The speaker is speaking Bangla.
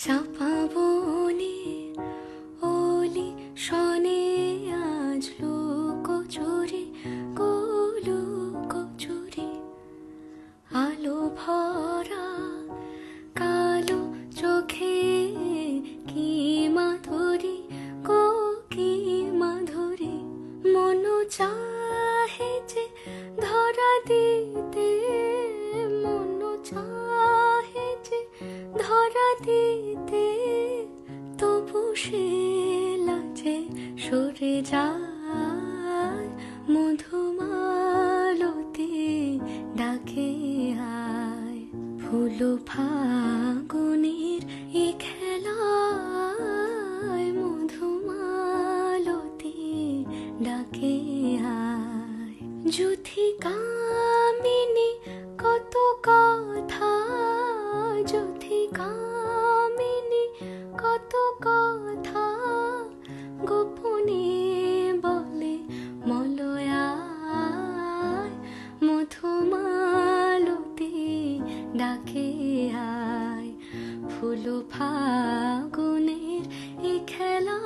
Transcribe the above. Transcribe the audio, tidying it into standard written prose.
চাপা বনে অলি শনে আজ লুকোচুরি লুকোচুরি আলো ভরা কালো চোখে কি মাধুরী কি মাধুরী মন চাহে যে ধরা দিতে মন চাহে যে ধরা দিতে তবু সে লাজে সরে যায় মধুমালতি ডাকে আয় ফুল ফাগুনের এ খেলায় মধুমালতি ডাকে আয় যুথি কামিনী কত কথা যুথি কামিনী কত কথা গোপনে বলে মলয়ায় মধুমালতি ডাকে আয় ফুল ফাগুনের এ খেলা